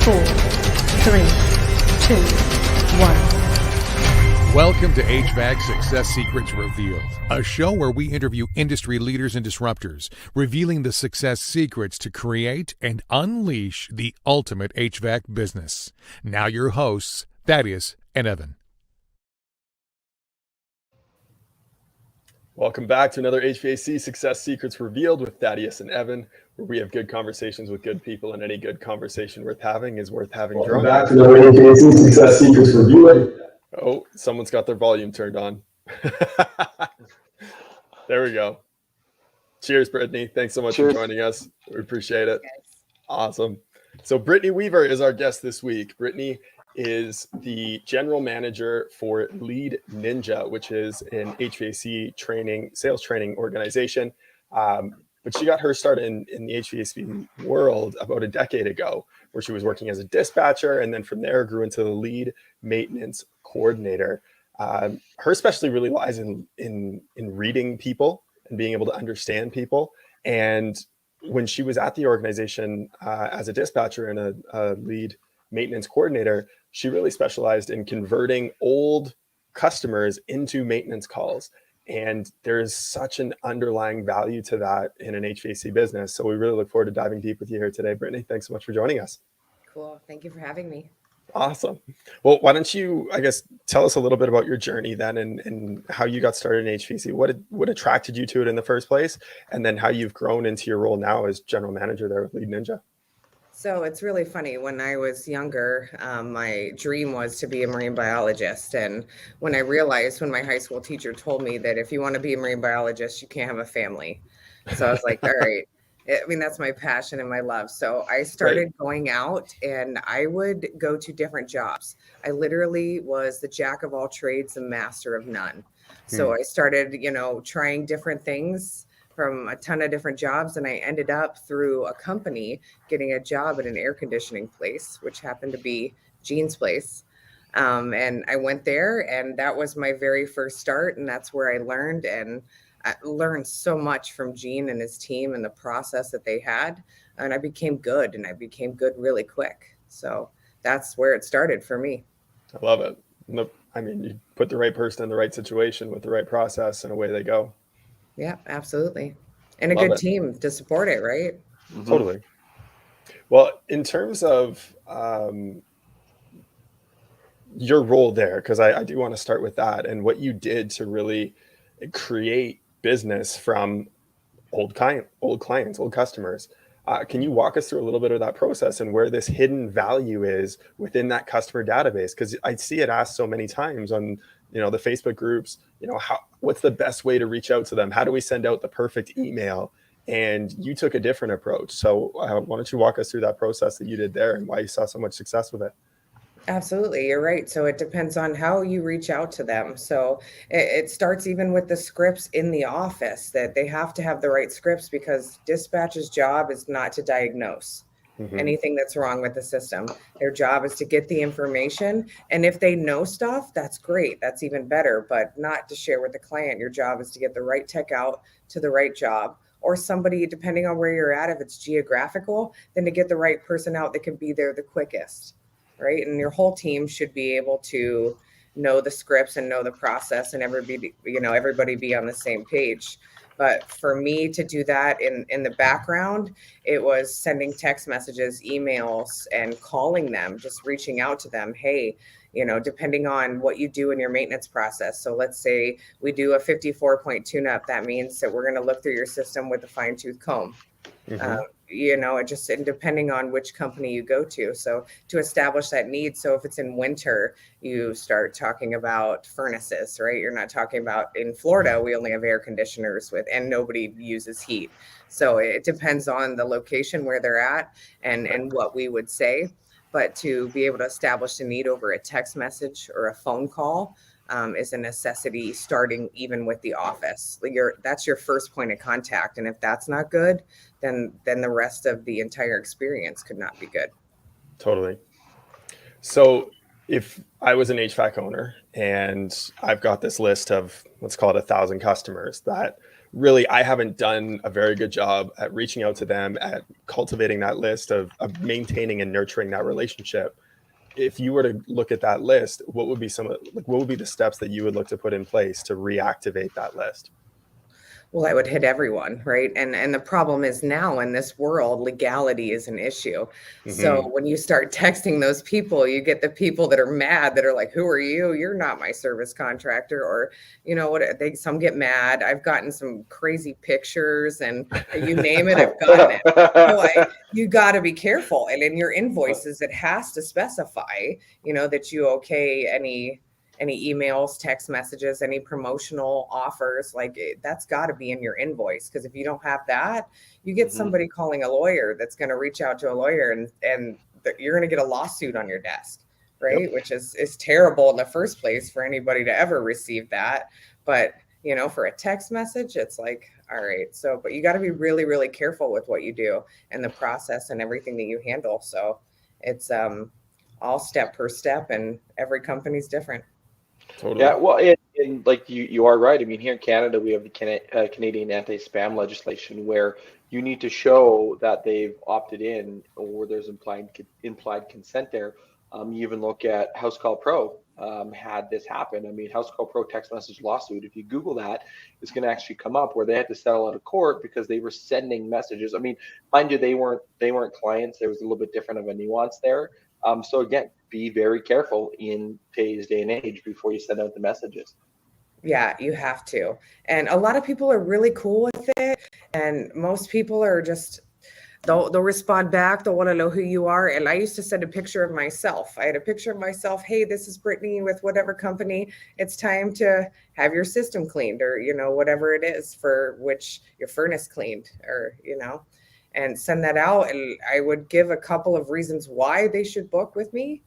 4, 3, 2, 1. Welcome to HVAC Success Secrets Revealed, a show where we interview industry leaders and disruptors, revealing the success secrets to create and unleash the ultimate HVAC business. Now your hosts, Thaddeus and Evan. Welcome back to another HVAC Success Secrets Revealed with Thaddeus and Evan, where we have good conversations with good people, and any good conversation worth having is worth having. Welcome back to another HVAC Success Secrets Revealed. Oh, someone's got their volume turned on. There we go. Cheers, Brittany. Thanks so much for joining us. We appreciate it. Awesome. So Britney Weaver is our guest this week. Brittany is the general manager for Lead Ninja, which is an HVAC sales training organization. But she got her start in the HVAC world about a decade ago, where she was working as a dispatcher, and then from there grew into the lead maintenance coordinator. Her specialty really lies in reading people and being able to understand people. And when she was at the organization as a dispatcher and a lead maintenance coordinator, she really specialized in converting old customers into maintenance calls. And there is such an underlying value to that in an HVAC business. So we really look forward to diving deep with you here today, Brittany. Thanks so much for joining us. Cool. Thank you for having me. Awesome. Well, why don't you, tell us a little bit about your journey then and how you got started in HVAC? What attracted you to it in the first place? And then how you've grown into your role now as general manager there with Lead Ninja? So it's really funny. When I was younger, my dream was to be a marine biologist. And when I realized, when my high school teacher told me that if you want to be a marine biologist, you can't have a family. So I was like, all right. I mean, that's my passion and my love. So I started going out and I would go to different jobs. I literally was the jack of all trades, the master of none. So I started, trying different things from a ton of different jobs. And I ended up through a company getting a job at an air conditioning place, which happened to be Gene's place. And I went there, and that was my very first start. And that's where I learned, and I learned so much from Gene and his team and the process that they had. And I became good, really quick. So that's where it started for me. I love it. I mean, you put the right person in the right situation with the right process, and away they go. Yeah, absolutely. And a good team to support it, right? Mm-hmm. Totally. Well, in terms of your role there, because I do want to start with that and what you did to really create business from old clients, old customers. Can you walk us through a little bit of that process and where this hidden value is within that customer database? Because I see it asked so many times on the Facebook groups, what's the best way to reach out to them? How do we send out the perfect email? And you took a different approach. So why don't you walk us through that process that you did there and why you saw so much success with it? Absolutely. You're right. So it depends on how you reach out to them. So it starts even with the scripts in the office, that they have to have the right scripts, because dispatch's job is not to diagnose anything that's wrong with the system. Their job is to get the information. And if they know stuff, that's great. That's even better, but not to share with the client. Your job is to get the right tech out to the right job, or somebody, depending on where you're at, if it's geographical, then to get the right person out that can be there the quickest. Right. And your whole team should be able to know the scripts and know the process, and everybody be on the same page. But for me to do that in the background, it was sending text messages, emails, and calling them, just reaching out to them. Hey, depending on what you do in your maintenance process. So let's say we do a 54-point tune-up. That means that we're going to look through your system with a fine-tooth comb. And depending on which company you go to. So to establish that need. So if it's in winter, you start talking about furnaces, right? You're not talking about, in Florida, we only have air conditioners and nobody uses heat. So it depends on the location where they're at and what we would say. But to be able to establish the need over a text message or a phone call is a necessity, starting even with the office. That's your first point of contact. And if that's not good, then the rest of the entire experience could not be good. Totally. So if I was an HVAC owner and I've got this list of, let's call it 1,000 customers that really, I haven't done a very good job at reaching out to them, at cultivating that list of maintaining and nurturing that relationship. If you were to look at that list, what would be what would be the steps that you would look to put in place to reactivate that list? Well, I would hit everyone, right? And the problem is now in this world, legality is an issue. So when you start texting those people, you get the people that are mad that are like, "Who are you? You're not my service contractor." Or, you know what, some get mad. I've gotten some crazy pictures and you name it, I've gotten it. So you got to be careful. And in your invoices, it has to specify, that you okay any emails, text messages, any promotional offers, that's got to be in your invoice. Because if you don't have that, you get somebody calling a lawyer that's going to reach out to a lawyer and you're going to get a lawsuit on your desk, right? Yep. Which is terrible in the first place for anybody to ever receive that. But, for a text message, it's like, all right. So, but you got to be really, really careful with what you do and the process and everything that you handle. So it's all step per step, and every company's different. Totally. Yeah, well, and like you are right. I mean, here in Canada, we have the Canadian anti-spam legislation where you need to show that they've opted in or there's implied consent there. You even look at House Call Pro had this happen. I mean, House Call Pro text message lawsuit. If you Google that, it's going to actually come up where they had to settle out of court because they were sending messages. I mean, mind you, they weren't clients. There was a little bit different of a nuance there. So again, be very careful in today's day and age before you send out the messages. Yeah, you have to. And a lot of people are really cool with it. And most people are just, they'll respond back. They'll want to know who you are. And I used to send a picture of myself. I had a picture of myself. Hey, this is Brittany with whatever company. It's time to have your system cleaned, or, whatever it is for which your furnace cleaned, or, and send that out. And I would give a couple of reasons why they should book with me.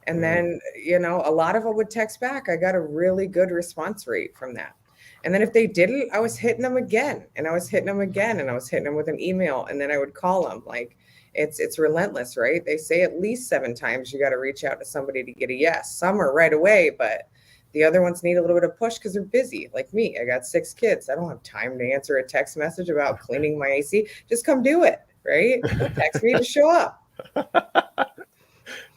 And then, a lot of them would text back. I got a really good response rate from that. And then if they didn't, I was hitting them again, and I was hitting them again, and I was hitting them with an email, and then I would call them. Like, it's relentless, right? They say at least 7 times you got to reach out to somebody to get a yes. Some are right away, but the other ones need a little bit of push because they're busy. Like me, I got 6 kids. I don't have time to answer a text message about cleaning my AC. Just come do it, right? Don't text me to show up.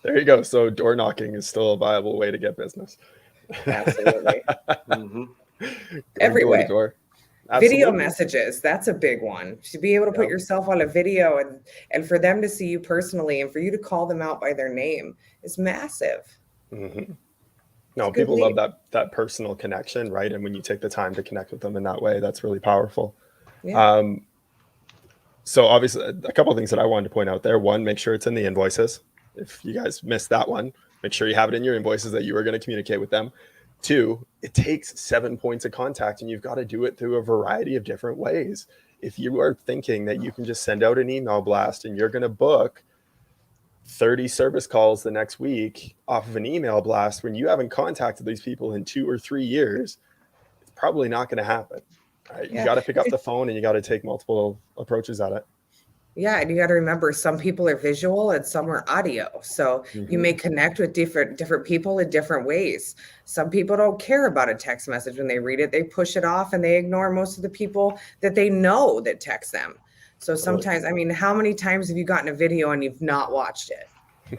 There you go. So door knocking is still a viable way to get business. Absolutely. Every way. Video messages, that's a big one. To be able to put yourself on a video and for them to see you personally and for you to call them out by their name is massive. No, people love that personal connection, right? And when you take the time to connect with them in that way, that's really powerful. Yeah. So obviously a couple of things that I wanted to point out there. One, make sure it's in the invoices. If you guys missed that one, make sure you have it in your invoices that you are going to communicate with them. 2, it takes 7 points of contact, and you've got to do it through a variety of different ways. If you are thinking that you can just send out an email blast and you're going to book 30 service calls the next week off of an email blast when you haven't contacted these people in 2 or 3 years, it's probably not going to happen. Right? Yeah. You got to pick up the phone and you got to take multiple approaches at it. Yeah. And you got to remember, some people are visual and some are audio. So you may connect with different people in different ways. Some people don't care about a text message when they read it. They push it off and they ignore most of the people that they know that text them. So sometimes, I mean, how many times have you gotten a video and you've not watched it?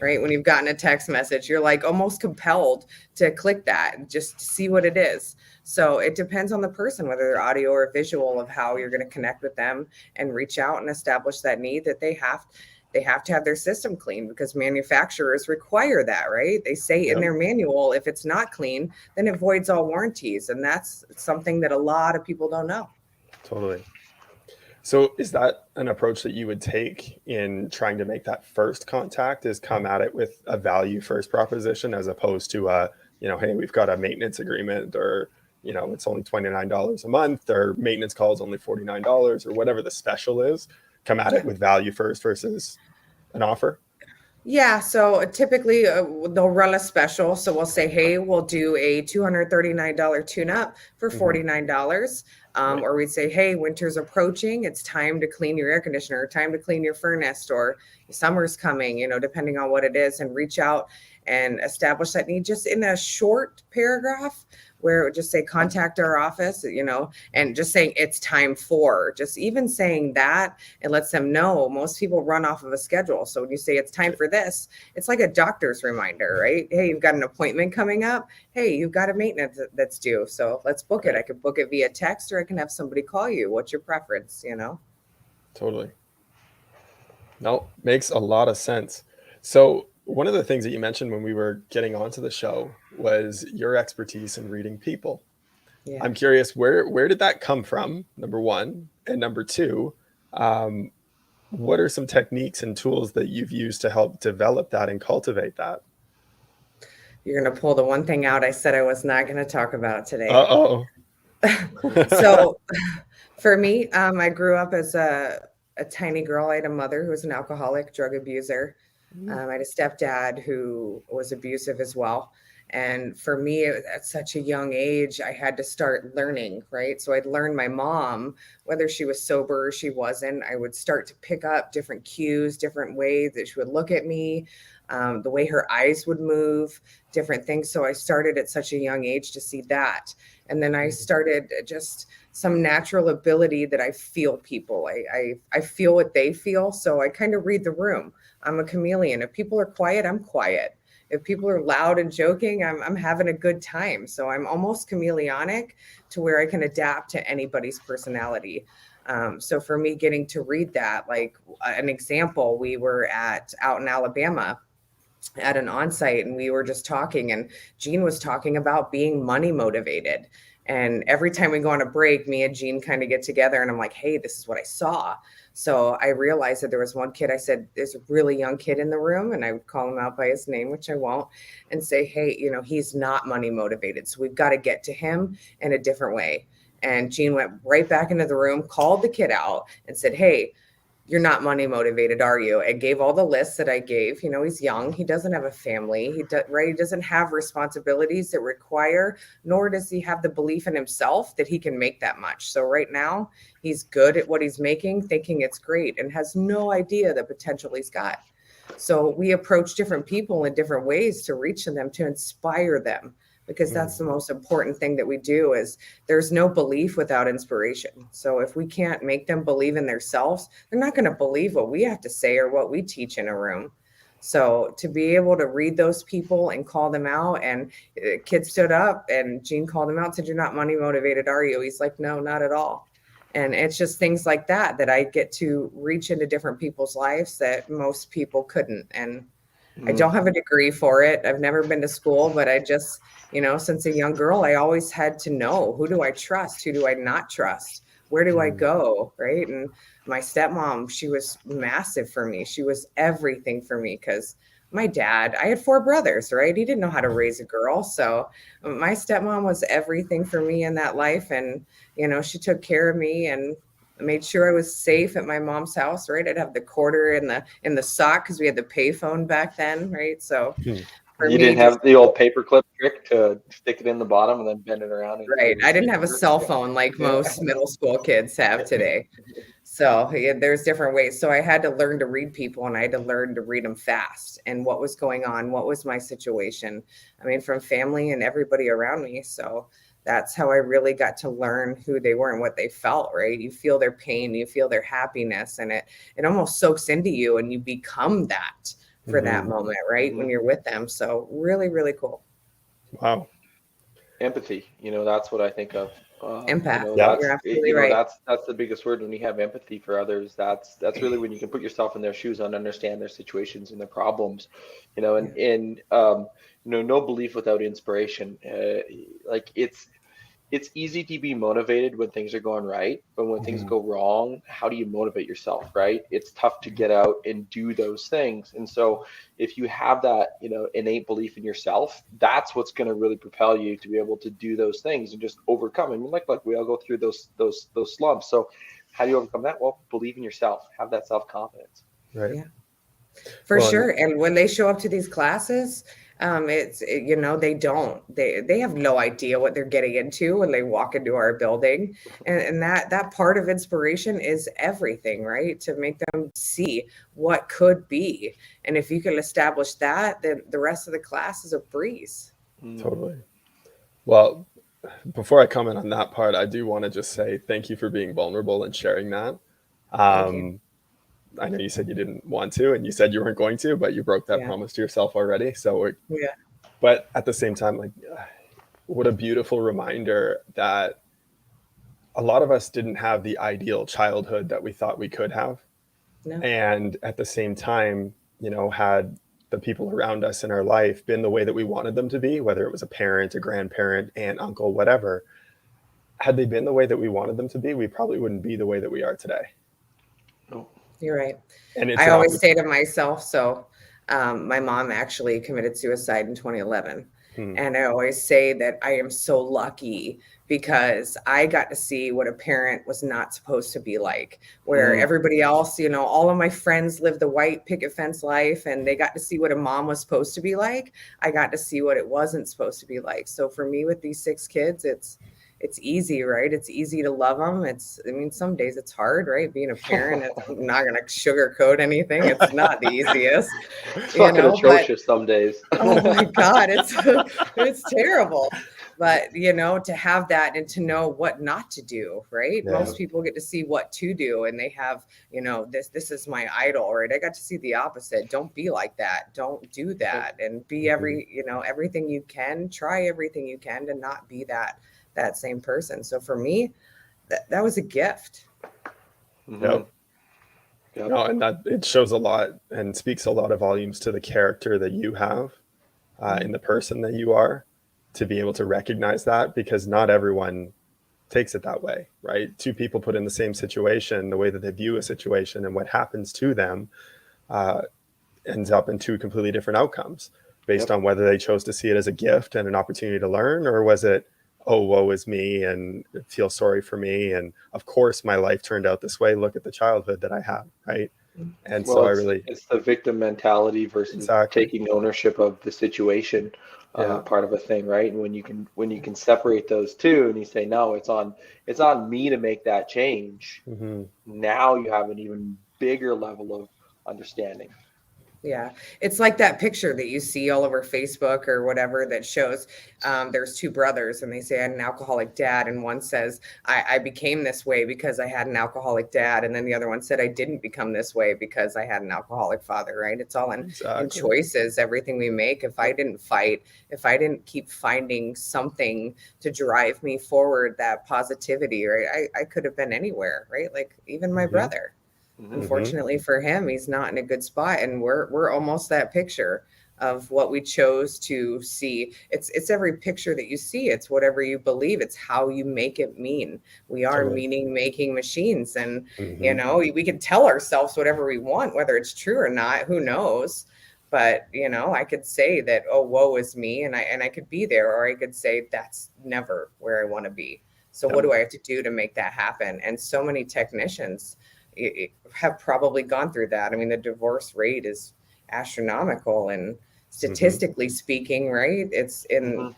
Right? When you've gotten a text message, you're like almost compelled to click that and just see what it is. So it depends on the person, whether they're audio or visual, of how you're going to connect with them and reach out and establish that need that they have to have their system clean, because manufacturers require that, right? They say in their manual, if it's not clean, then it voids all warranties. And that's something that a lot of people don't know. Totally. So is that an approach that you would take in trying to make that first contact, is come at it with a value first proposition, as opposed to, hey, we've got a maintenance agreement, or, it's only $29 a month, or maintenance calls only $49, or whatever the special is? Come at it with value first versus an offer? Yeah. So typically they'll run a special. So we'll say, hey, we'll do a $239 tune-up for $49. Or we'd say, hey, winter's approaching. It's time to clean your air conditioner, time to clean your furnace, or summer's coming, depending on what it is, and reach out and establish that need just in a short paragraph. where it would just say contact our office, and just saying it's time for, just even saying that, it lets them know. Most people run off of a schedule. So when you say it's time for this, it's like a doctor's reminder, right? Hey, you've got an appointment coming up. Hey, you've got a maintenance that's due. So let's book it. I could book it via text, or I can have somebody call you. What's your preference, Totally. No, makes a lot of sense. So one of the things that you mentioned when we were getting onto the show was your expertise in reading people. Yeah. I'm curious, where did that come from? Number one, and number two, what are some techniques and tools that you've used to help develop that and cultivate that? You're going to pull the one thing out I said I was not going to talk about today. Uh-oh. So for me, I grew up as a tiny girl. I had a mother who was an alcoholic, drug abuser. I had a stepdad who was abusive as well. And for me, at such a young age, I had to start learning, right? So I'd learn my mom, whether she was sober or she wasn't, I would start to pick up different cues, different ways that she would look at me, the way her eyes would move, different things. So I started at such a young age to see that. And then I started just some natural ability that I feel people. I feel what they feel. So I kind of read the room. I'm a chameleon. If people are quiet, I'm quiet. If people are loud and joking, I'm having a good time. So I'm almost chameleonic to where I can adapt to anybody's personality. So for me, getting to read that, like an example, we were out in Alabama at an onsite, and we were just talking, and Jean was talking about being money motivated. And every time we go on a break, me and Jean kind of get together, and I'm like, hey, this is what I saw. So I realized that there was one kid, I said, there's a really young kid in the room, and I would call him out by his name, which I won't, and say, hey, he's not money motivated. So we've got to get to him in a different way. And Jean went right back into the room, called the kid out and said, hey, you're not money motivated, are you? And gave all the lists that I gave. He's young. He doesn't have a family. He doesn't have responsibilities that require, nor does he have the belief in himself that he can make that much. So right now he's good at what he's making, thinking it's great, and has no idea the potential he's got. So we approach different people in different ways to reach them, to inspire them, because that's the most important thing that we do. Is there's no belief without inspiration. So if we can't make them believe in themselves, they're not going to believe what we have to say or what we teach in a room. So to be able to read those people and call them out, and kids stood up and Jean called him out and said, you're not money motivated, are you? He's like, no, not at all. And it's just things like that I get to reach into different people's lives that most people couldn't. And I don't have a degree for it. I've never been to school, but I just, since a young girl, I always had to know, who do I trust? Who do I not trust? Where do I go? Right. And my stepmom, she was massive for me. She was everything for me, because my dad, I had 4 brothers, right? He didn't know how to raise a girl. So my stepmom was everything for me in that life. And, she took care of me and made sure I was safe at my mom's house, right? I'd have the quarter in the sock, because we had the payphone back then, right? So you didn't have the old paperclip trick to stick it in the bottom and then bend it around. Right. I didn't have a cell phone like most middle school kids have today. So there's different ways. So I had to learn to read people, and I had to learn to read them fast, and what was going on, what was my situation. From family and everybody around me. So that's how I really got to learn who they were and what they felt, right? You feel their pain, you feel their happiness, and it almost soaks into you, and you become that for that moment, right? When you're with them. So really, really cool. Wow. Empathy, that's what I think of. Empath. You're absolutely right. That's the biggest word. When you have empathy for others, that's really when you can put yourself in their shoes and understand their situations and their problems, and no belief without inspiration. It's easy to be motivated when things are going right, but when things go wrong, how do you motivate yourself, right? It's tough to get out and do those things. And so if you have that, innate belief in yourself, that's what's going to really propel you to be able to do those things and just overcome. Like we all go through those slumps. So how do you overcome that? Well, believe in yourself, have that self-confidence. Right. Yeah. For sure. And when they show up to these classes, they have no idea what they're getting into when they walk into our building. And that part of inspiration is everything, right? To make them see what could be. And if you can establish that, then the rest of the class is a breeze. Totally. Well, before I comment on that part, I do want to just say thank you for being vulnerable and sharing that. Thank you. I know you said you didn't want to, and you said you weren't going to, but you broke that Yeah. promise to yourself already. So, Yeah. but at the same time, like, what a beautiful reminder that a lot of us didn't have the ideal childhood that we thought we could have. No. And at the same time, had the people around us in our life been the way that we wanted them to be, whether it was a parent, a grandparent, aunt, uncle, whatever, had they been the way that we wanted them to be, we probably wouldn't be the way that we are today. No. You're right. And it's I always say to myself, so my mom actually committed suicide in 2011. And I always say that I am so lucky because I got to see what a parent was not supposed to be like, where everybody else, all of my friends lived the white picket fence life and they got to see what a mom was supposed to be like. I got to see what it wasn't supposed to be like. So for me with these 6 kids, it's easy, right? It's easy to love them. Some days it's hard, right? Being a parent, I'm not going to sugarcoat anything. It's not the easiest. It's fucking atrocious some days. Oh my God, it's terrible. But, to have that and to know what not to do, right? Yeah. Most people get to see what to do and they have, this is my idol, right? I got to see the opposite. Don't be like that. Don't do that. And be everything you can, try everything you can to not be that same person. So for me, that was a gift. Yep. No, and that it shows a lot and speaks a lot of volumes to the character that you have in the person that you are, to be able to recognize that, because not everyone takes it that way, right? 2 people put in the same situation, the way that they view a situation and what happens to them ends up in 2 completely different outcomes based on whether they chose to see it as a gift and an opportunity to learn, or was it, oh, woe is me and feel sorry for me. And of course, my life turned out this way. Look at the childhood that I had, right? And it's the victim mentality versus taking ownership of the situation, part of a thing, right? And when you can separate those two and you say, no, it's on me to make that change. Now you have an even bigger level of understanding. Yeah. It's like that picture that you see all over Facebook or whatever that shows there's 2 brothers and they say I had an alcoholic dad. And one says, I became this way because I had an alcoholic dad. And then the other one said, I didn't become this way because I had an alcoholic father, right? It's all in choices, everything we make. If I didn't fight, if I didn't keep finding something to drive me forward, that positivity, right? I could have been anywhere, right? Like even my brother. Unfortunately for him, he's not in a good spot. And we're almost that picture of what we chose to see. It's every picture that you see. It's whatever you believe. It's how you make it mean. We are meaning making machines. And, we can tell ourselves whatever we want, whether it's true or not, who knows? But, I could say that, oh, woe is me. And I could be there, or I could say that's never where I want to be. So what do I have to do to make that happen? And so many technicians have probably gone through that. I mean, the divorce rate is astronomical, and statistically speaking, right? It's in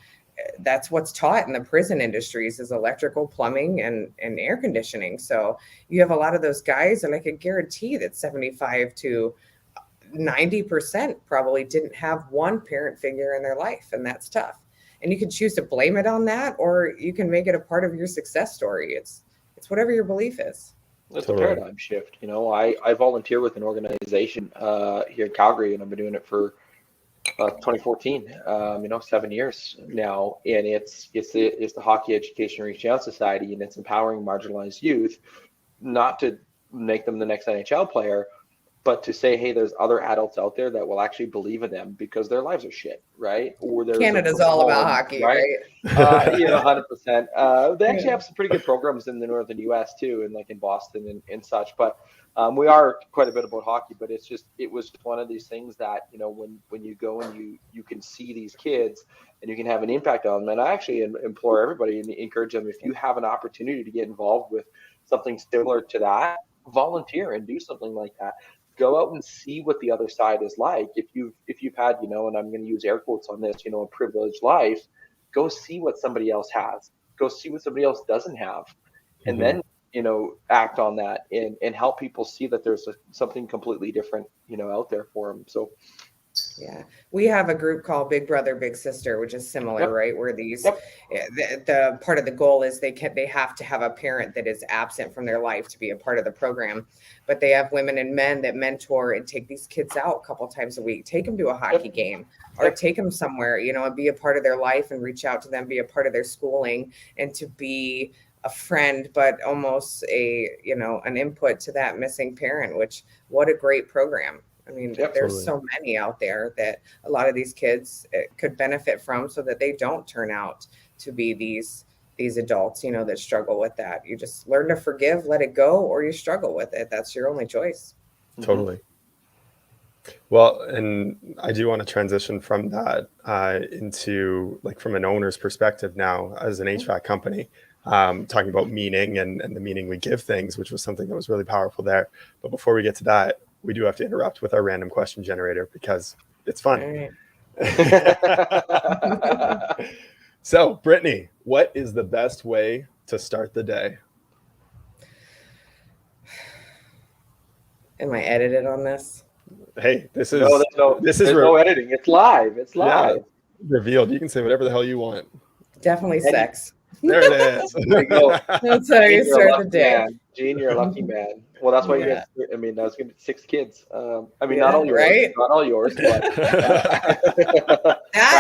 that's what's taught in the prison industries is electrical, plumbing, and air conditioning. So you have a lot of those guys, and I could guarantee that 75 to 90% probably didn't have one parent figure in their life, and that's tough. And you can choose to blame it on that, or you can make it a part of your success story. It's whatever your belief is. It's a paradigm shift. I volunteer with an organization here in Calgary, and I've been doing it for 2014. 7 years now, and it's the Hockey Education Reach Out Society, and it's empowering marginalized youth, not to make them the next NHL player, but to say, hey, there's other adults out there that will actually believe in them because their lives are shit, right? Or Canada's all about hockey, right? 100%. They actually have some pretty good programs in the northern U.S. too, and like in Boston and such. But we are quite a bit about hockey. But it was one of these things that when you go and you can see these kids and you can have an impact on them. And I actually implore everybody and encourage them, if you have an opportunity to get involved with something similar to that, volunteer and do something like that. Go out and see what the other side is like. If you've had, and I'm going to use air quotes on this, a privileged life, go see what somebody else has. Go see what somebody else doesn't have, and then act on that and help people see that there's something completely different, out there for them. So Yeah, we have a group called Big Brother, Big Sister, which is similar, Yep. right? Where these, Yep. the part of the goal is they have to have a parent that is absent from their life to be a part of the program. But they have women and men that mentor and take these kids out a couple times a week, take them to a hockey game, or take them somewhere, and be a part of their life and reach out to them, be a part of their schooling, and to be a friend, but almost an input to that missing parent. Which, what a great program. I mean, there's so many out there that a lot of these kids could benefit from, so that they don't turn out to be these adults, that struggle with that. You just learn to forgive, let it go, or you struggle with it. That's your only choice. Totally. Well, and I do want to transition from that into, like, from an owner's perspective now as an HVAC company, talking about meaning and the meaning we give things, which was something that was really powerful there. But before we get to that, we do have to interrupt with our random question generator because it's fun. Right. So, Brittany, what is the best way to start the day? Am I edited on this? Hey, this is no editing. It's live. It's live. Yeah, revealed. You can say whatever the hell you want. Definitely sex. There it is. There you go. That's how you start the day. Man. Gene, you're a lucky man. Well, that's why you have, I mean, that's going to be 6 kids. Not all yours, right? Not all yours, but that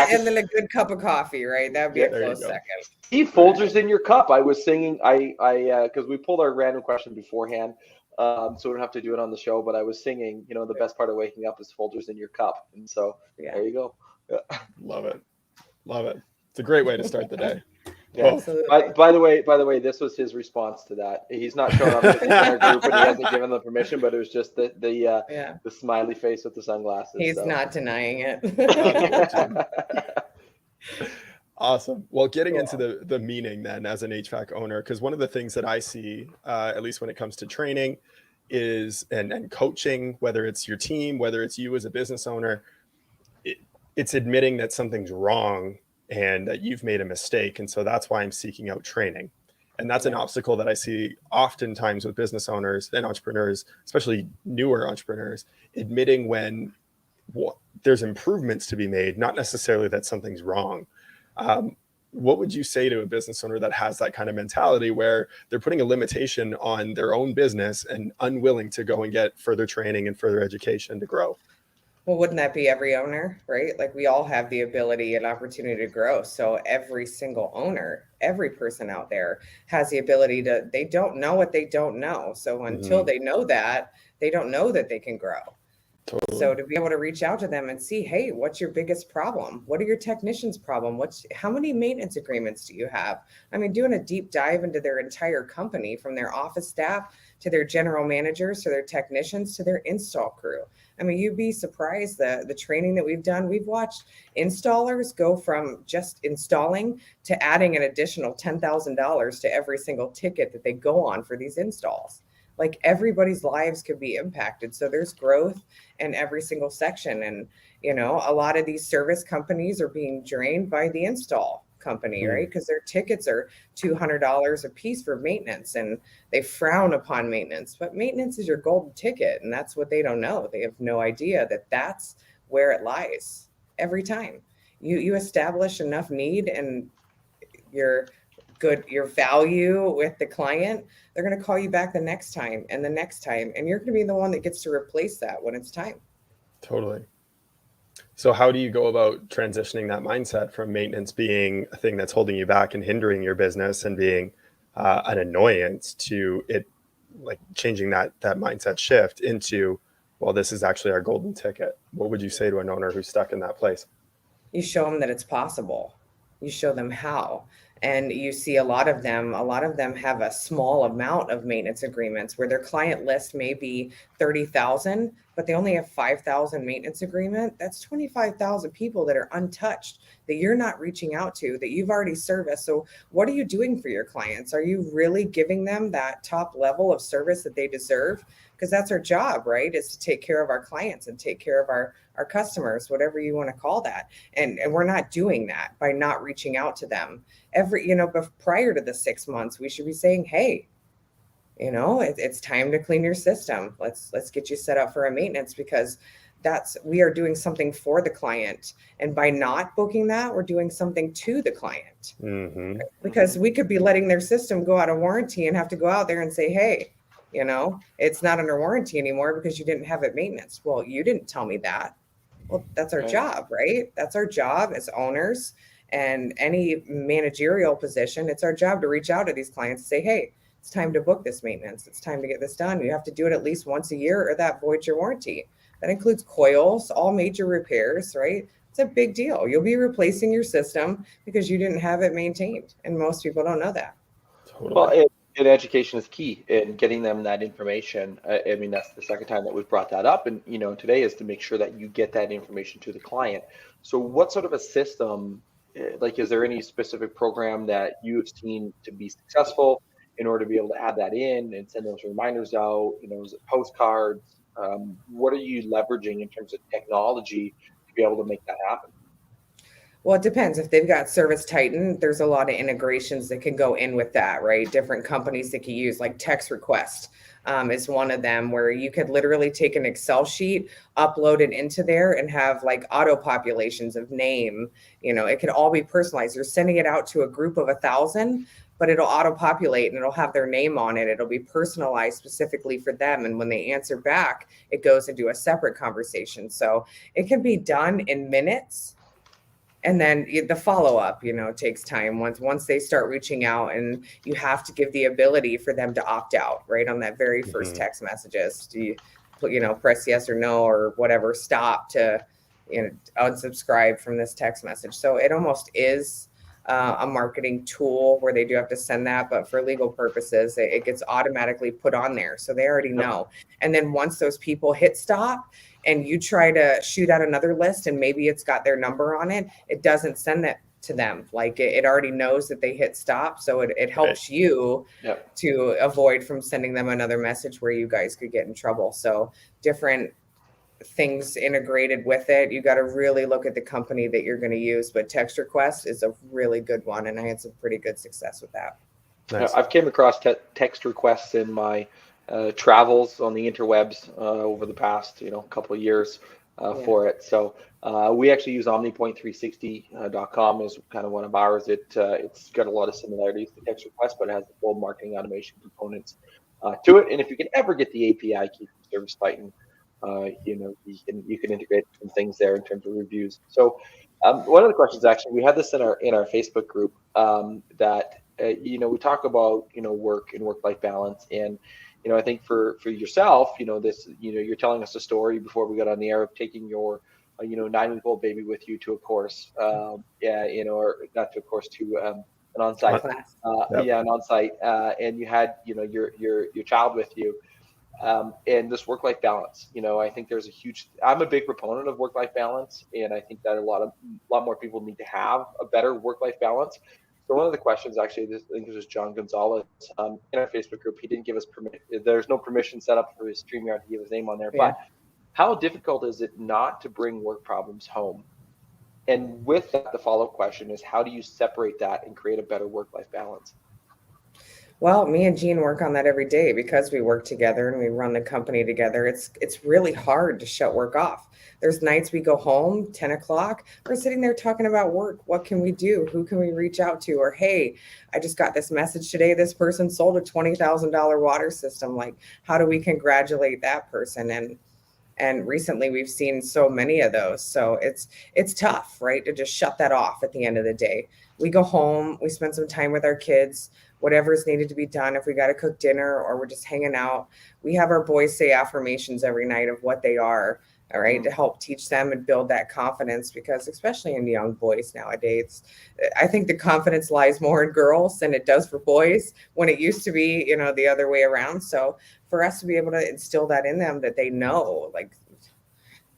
and then a good cup of coffee, right? That'd be a close second. Steve, Folgers in your cup. I was singing, because we pulled our random question beforehand, so we don't have to do it on the show, but I was singing, the best part of waking up is Folgers in your cup. And so there you go. Love it. Love it. It's a great way to start the day. Yeah. By the way, this was his response to that. He's not showing up in our group, and he hasn't given the permission. But it was just the smiley face with the sunglasses. He's not denying it. Awesome. Well, getting into the meaning then as an HVAC owner, because one of the things that I see, at least when it comes to training, is and coaching, whether it's your team, whether it's you as a business owner, it's admitting that something's wrong and that you've made a mistake. And so that's why I'm seeking out training. And that's an obstacle that I see oftentimes with business owners and entrepreneurs, especially newer entrepreneurs, admitting when there's improvements to be made, not necessarily that something's wrong. What would you say to a business owner that has that kind of mentality where they're putting a limitation on their own business and unwilling to go and get further training and further education to grow? Well, wouldn't that be every owner, right? Like, we all have the ability and opportunity to grow. So every single owner, every person out there has the ability they don't know what they don't know. So until they know that, they don't know that they can grow. Totally. So to be able to reach out to them and see, hey, what's your biggest problem? What are your technicians' problem? How many maintenance agreements do you have? I mean, doing a deep dive into their entire company, from their office staff to their general managers, to their technicians, to their install crew. I mean, you'd be surprised the training that we've done. We've watched installers go from just installing to adding an additional $10,000 to every single ticket that they go on for these installs. Like, everybody's lives could be impacted. So there's growth in every single section. And, a lot of these service companies are being drained by the install company, right? Because their tickets are $200 a piece for maintenance, and they frown upon maintenance. But maintenance is your golden ticket, and that's what they don't know. They have no idea that that's where it lies every time. You establish enough need and your value with the client, they're going to call you back the next time and the next time, and you're going to be the one that gets to replace that when it's time. Totally. So how do you go about transitioning that mindset from maintenance being a thing that's holding you back and hindering your business and being an annoyance to it, like changing that mindset shift into, well, this is actually our golden ticket? What would you say to an owner who's stuck in that place? You show them that it's possible. You show them how. And you see a lot of them have a small amount of maintenance agreements where their client list may be 30,000, but they only have 5,000 maintenance agreement. That's 25,000 people that are untouched, that you're not reaching out to, that you've already serviced. So what are you doing for your clients? Are you really giving them that top level of service that they deserve? Because that's our job, right? Is to take care of our clients and take care of our customers, whatever you want to call that. And we're not doing that by not reaching out to them. But prior to the 6 months, we should be saying, hey, it's time to clean your system. Let's get you set up for a maintenance, because we are doing something for the client. And by not booking that, we're doing something to the client. Mm-hmm. Because we could be letting their system go out of warranty and have to go out there and say, hey, you know, it's not under warranty anymore because you didn't have it maintenance. Well, you didn't tell me that. Well, that's our job, right? That's our job as owners and any managerial position. It's our job to reach out to these clients and say, hey, it's time to book this maintenance. It's time to get this done. You have to do it at least once a year or that voids your warranty. That includes coils, all major repairs, right? It's a big deal. You'll be replacing your system because you didn't have it maintained. And most people don't know that. Totally. Well, and education is key in getting them that information. I mean, that's the second time that we've brought that up. And, you know, today is to make sure that you get that information to the client. So what sort of a system, like, is there any specific program that you have seen to be successful in order to be able to add that in and send those reminders out? You know, is it postcards? What are you leveraging in terms of technology to be able to make that happen? Well, it depends. If they've got Service Titan, there's a lot of integrations that can go in with that, right? Different companies that can use, like Text Request is one of them, where you could literally take an Excel sheet, upload it into there, and have like auto populations of name. You know, it could all be personalized. You're sending it out to a group of 1,000, but it'll auto populate and it'll have their name on it. It'll be personalized specifically for them. And when they answer back, it goes into a separate conversation. So it can be done in minutes. And then the follow-up, you know, takes time once they start reaching out, and you have to give the ability for them to opt out right on that very first text messages. Do you put, you know, press yes or no or whatever, stop to, you know, unsubscribe from this text message. So it almost is a marketing tool where they do have to send that, but for legal purposes, it gets automatically put on there. So they already know. And then once those people hit stop, and you try to shoot out another list and maybe it's got their number on it, it doesn't send that to them. Like it already knows that they hit stop. So it helps you to avoid from sending them another message where you guys could get in trouble. So different things integrated with it. You got to really look at the company that you're going to use, but Text Request is a really good one. And I had some pretty good success with that. Nice. I've came across text requests in my travels on the interwebs over the past, you know, couple of years for it. So we actually use omnipoint360.com as kind of one of ours. It's got a lot of similarities to Text Request, but it has the full marketing automation components to it. And if you can ever get the API key from Service Titan, you know, you can integrate some things there in terms of reviews. So one of the questions, actually, we had this in our Facebook group that you know, we talk about, you know, work and work-life balance. And you know, I think for yourself, you know, this, you know, you're telling us a story before we got on the air of taking your, you know, 9-week-old baby with you to a course, you know, or not to a course, to an on-site, an on-site, and you had, you know, your child with you, and this work-life balance. You know, I think there's I'm a big proponent of work-life balance, and I think that a lot more people need to have a better work-life balance. So one of the questions, actually, I think this was John Gonzalez in our Facebook group. He didn't give us permission. There's no permission set up for his StreamYard to give his name on there. But how difficult is it not to bring work problems home? And with that, the follow-up question is, how do you separate that and create a better work-life balance? Well, me and Jean work on that every day because we work together and we run the company together. It's really hard to shut work off. There's nights we go home, 10 o'clock, we're sitting there talking about work. What can we do? Who can we reach out to? Or, hey, I just got this message today. This person sold a $20,000 water system. Like, how do we congratulate that person? And recently we've seen so many of those. So it's tough, right? To just shut that off at the end of the day. We go home, we spend some time with our kids, whatever's needed to be done. If we got to cook dinner or we're just hanging out, we have our boys say affirmations every night of what they are, all right, to help teach them and build that confidence, because especially in young boys nowadays, I think the confidence lies more in girls than it does for boys, when it used to be, you know, the other way around. So for us to be able to instill that in them, that they know, like,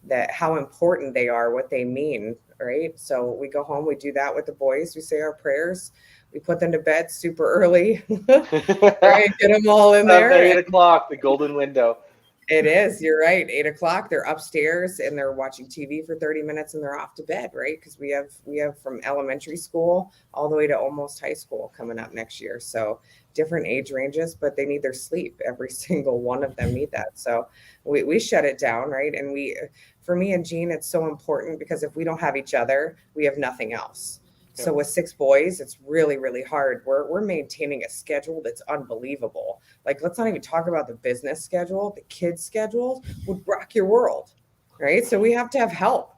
that how important they are, what they mean, right? So we go home, we do that with the boys, we say our prayers, we put them to bed super early, right? Get them all in there. 8 o'clock, the golden window. It is. You're right. 8 o'clock. They're upstairs and they're watching TV for 30 minutes and they're off to bed, right? Because we have from elementary school all the way to almost high school coming up next year. So different age ranges, but they need their sleep. Every single one of them need that. So we shut it down, right? And for me and Jean, it's so important because if we don't have each other, we have nothing else. So with 6 boys, it's really, really hard. We're maintaining a schedule that's unbelievable. Like, let's not even talk about the business schedule. The kids' schedule would rock your world, right? So we have to have help.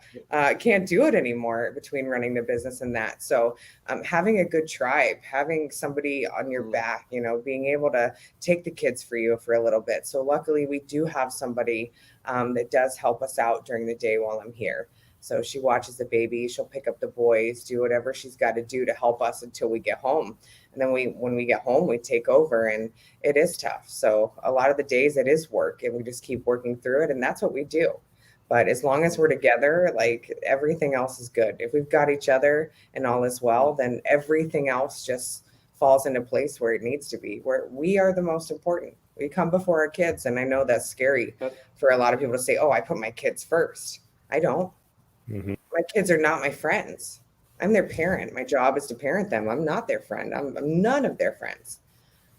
Can't do it anymore between running the business and that. So having a good tribe, having somebody on your back, being able to take the kids for you for a little bit. So luckily, we do have somebody that does help us out during the day while I'm here. So she watches the baby, she'll pick up the boys, do whatever she's got to do to help us until we get home. And then when we get home, we take over, and it is tough. So a lot of the days it is work, and we just keep working through it. And that's what we do. But as long as we're together, like, everything else is good. If we've got each other and all is well, then everything else just falls into place where it needs to be, where we are the most important. We come before our kids. And I know that's scary for a lot of people to say, oh, I put my kids first. I don't. Mm-hmm. My kids are not my friends. I'm their parent. My job is to parent them. I'm not their friend. I'm none of their friends.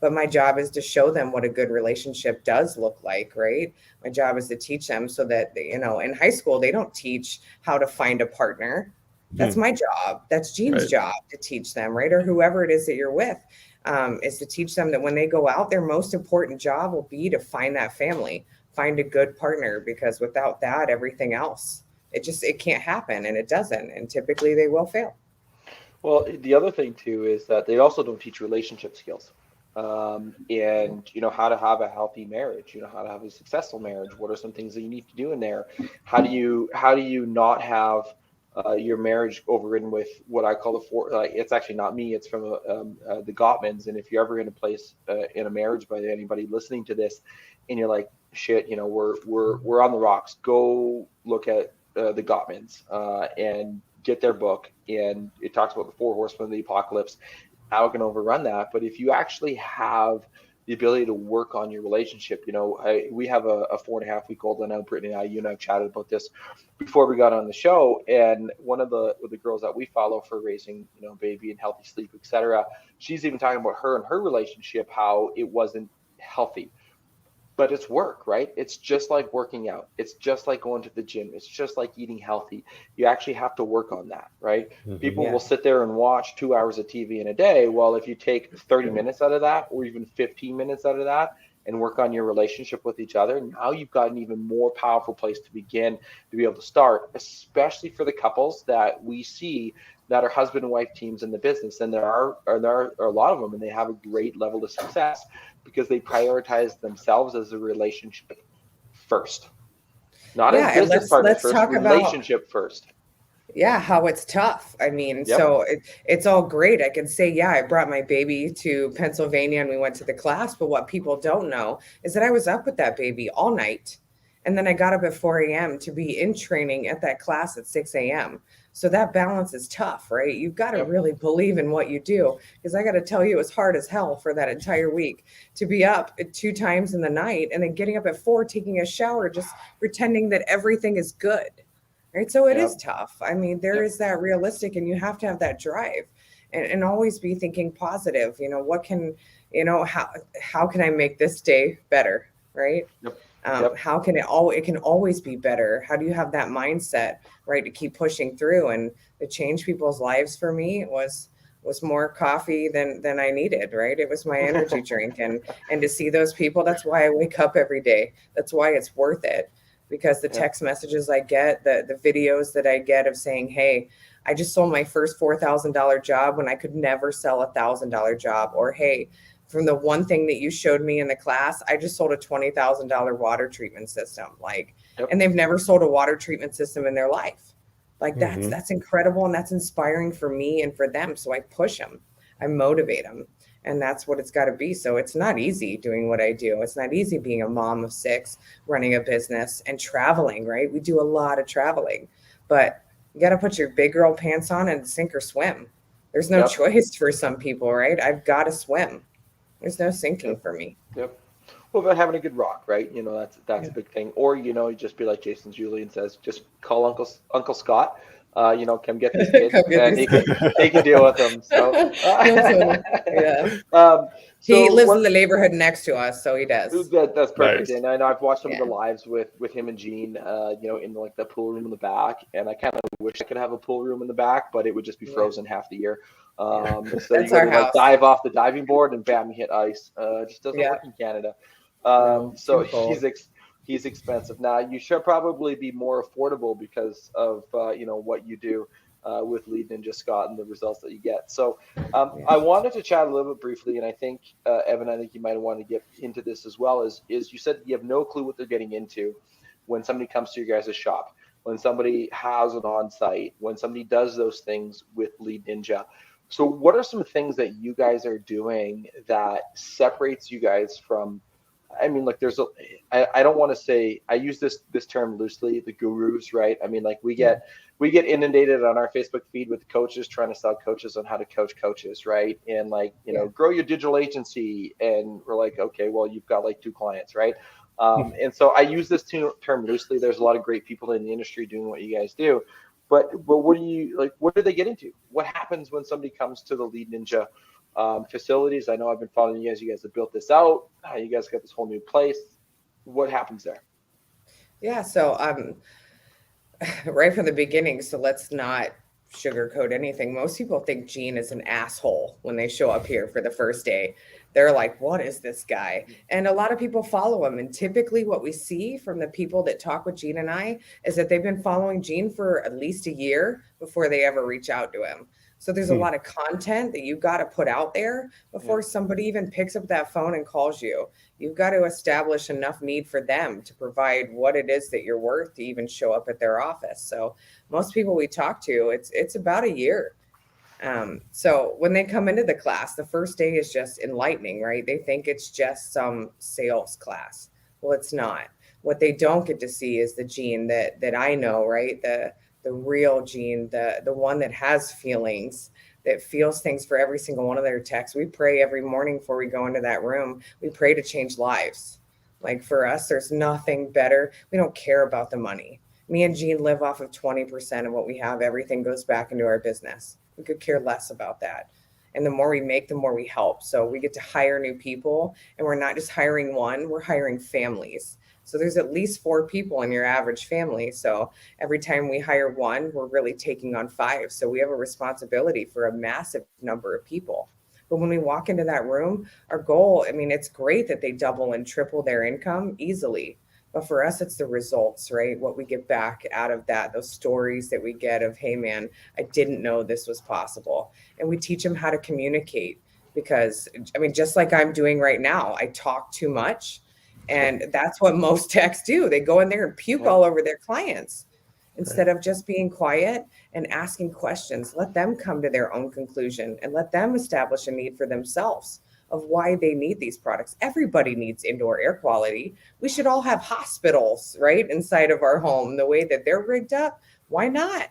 But my job is to show them what a good relationship does look like, right? My job is to teach them so that, in high school, they don't teach how to find a partner. That's my job. That's Jean's job to teach them, right? Or whoever it is that you're with, is to teach them that when they go out, their most important job will be to find that family, find a good partner, because without that, everything else, it can't happen, and it doesn't. And typically they will fail. Well, the other thing too is that they also don't teach relationship skills. And how to have a healthy marriage, how to have a successful marriage. What are some things that you need to do in there? How do you not have your marriage overridden with what I call it's actually not me, it's from the Gottmans. And if you're ever in a place in a marriage by anybody listening to this, and you're like, shit, we're on the rocks, go look at the Gottmans and get their book. And it talks about the 4 horsemen of the apocalypse. How it can overrun that. But if you actually have the ability to work on your relationship, we have a 4.5-week-old, and now Brittany and you and I have chatted about this before we got on the show. And one of the girls that we follow for raising, baby and healthy sleep, etc., she's even talking about her and her relationship, how it wasn't healthy. But it's work, right? It's just like working out. It's just like going to the gym. It's just like eating healthy. You actually have to work on that, right? Mm-hmm. People will sit there and watch 2 hours of TV in a day. Well, if you take 30 minutes out of that, or even 15 minutes out of that, and work on your relationship with each other, now you've got an even more powerful place to begin to be able to start, especially for the couples that we see that are husband and wife teams in the business. And there are a lot of them, and they have a great level of success because they prioritize themselves as a relationship first, not a business partner first, relationship first. Yeah, how it's tough. I mean, so it's all great. I can say, I brought my baby to Pennsylvania and we went to the class. But what people don't know is that I was up with that baby all night. And then I got up at 4 a.m. to be in training at that class at 6 a.m. So that balance is tough, right? You've got to really believe in what you do. Because I got to tell you, it was hard as hell for that entire week to be up at 2 times in the night and then getting up at 4, taking a shower, just pretending that everything is good. Right. So it is tough. I mean, there is that realistic, and you have to have that drive and always be thinking positive. What can, how can I make this day better? Right. How can it can always be better. How do you have that mindset, right, to keep pushing through? And to change people's lives for me was more coffee than I needed. Right. It was my energy drink, and to see those people, that's why I wake up every day. That's why it's worth it. Because the text messages I get, the videos that I get of saying, hey, I just sold my first $4,000 job when I could never sell a $1,000 job. Or, hey, from the one thing that you showed me in the class, I just sold a $20,000 water treatment system. And they've never sold a water treatment system in their life. That's incredible. And that's inspiring for me and for them. So I push them, I motivate them. And that's what it's got to be. So it's not easy doing what I do. It's not easy being a mom of 6, running a business and traveling, right? We do a lot of traveling, but you got to put your big girl pants on and sink or swim. There's no choice for some people, right? I've got to swim. There's no sinking for me. Well, about having a good rock, right? That's a big thing. Or you just be like Jason Julian says, just call Uncle Scott. Come get these kids, Come get and these he can deal with them. So, That's funny. Yeah. He so lives what? in the neighborhood next to us, so he does. That's perfect. Nice. And I know I've watched some of Yeah. the lives with him and Gene, in like the pool room in the back. And I kind of wish I could have a pool room in the back, but it would just be frozen half the year. So That's you go our to house. dive off the diving board and bam, you hit ice. It just doesn't Yeah. work in Canada. No, So too cold. he's expensive. Now you should probably be more affordable because of what you do with Lead Ninja Scott and the results that you get. So I wanted to chat a little bit briefly, and I think Evan, I think you might want to get into this as well. Is you said you have no clue what they're getting into when somebody comes to your guys' shop, when somebody has an on-site, when somebody does those things with Lead Ninja. So what are some things that you guys are doing that separates you guys from? I mean, like I don't want to say, I use this term loosely, the gurus, right? I mean, like we get inundated on our Facebook feed with coaches trying to sell coaches on how to coach coaches, right? And like, grow your digital agency. And we're like, okay, well, you've got like 2 clients, right? And so I use this term loosely. There's a lot of great people in the industry doing what you guys do. But what do they get into? What happens when somebody comes to the Lead Ninja facilities? I know I've been following you guys. You guys have built this out. You guys got this whole new place. What happens there? Yeah. So right from the beginning, so let's not sugarcoat anything. Most people think Gene is an asshole when they show up here for the first day. They're like, what is this guy? And a lot of people follow him. And typically what we see from the people that talk with Gene and I is that they've been following Gene for at least a year before they ever reach out to him. So there's a lot of content that you've got to put out there before somebody even picks up that phone and calls you. You've got to establish enough need for them to provide what it is that you're worth to even show up at their office. So most people we talk to, it's about a year. So when they come into the class, the first day is just enlightening, right? They think it's just some sales class. Well, it's not. What they don't get to see is the Gene that I know, right? The real Gene, the one that has feelings, that feels things for every single one of their texts. We pray every morning before we go into that room. We pray to change lives. Like for us, there's nothing better. We don't care about the money. Me and Gene live off of 20% of what we have. Everything goes back into our business. We could care less about that. And the more we make, the more we help. So we get to hire new people, and we're not just hiring one, we're hiring families. So there's at least 4 people in your average family. So every time we hire one, we're really taking on 5. So we have a responsibility for a massive number of people. But when we walk into that room, our goal, I mean, it's great that they double and triple their income easily. But for us, it's the results, right? What we get back out of that, those stories that we get of, hey, man, I didn't know this was possible. And we teach them how to communicate because, I mean, just like I'm doing right now, I talk too much. And that's what most techs do. They go in there and puke all over their clients instead of just being quiet and asking questions. Let them come to their own conclusion and let them establish a need for themselves of why they need these products. Everybody needs indoor air quality. We should all have hospitals, right, inside of our home, the way that they're rigged up. Why not?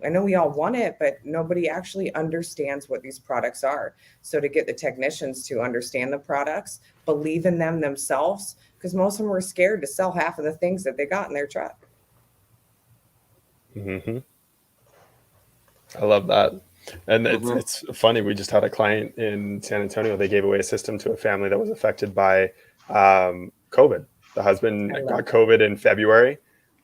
I know we all want it, but nobody actually understands what these products are. So to get the technicians to understand the products, believe in them themselves, because most of them were scared to sell half of the things that they got in their truck. Mm-hmm. I love that. And it's funny. We just had a client in San Antonio. They gave away a system to a family that was affected by COVID. The husband got COVID in February,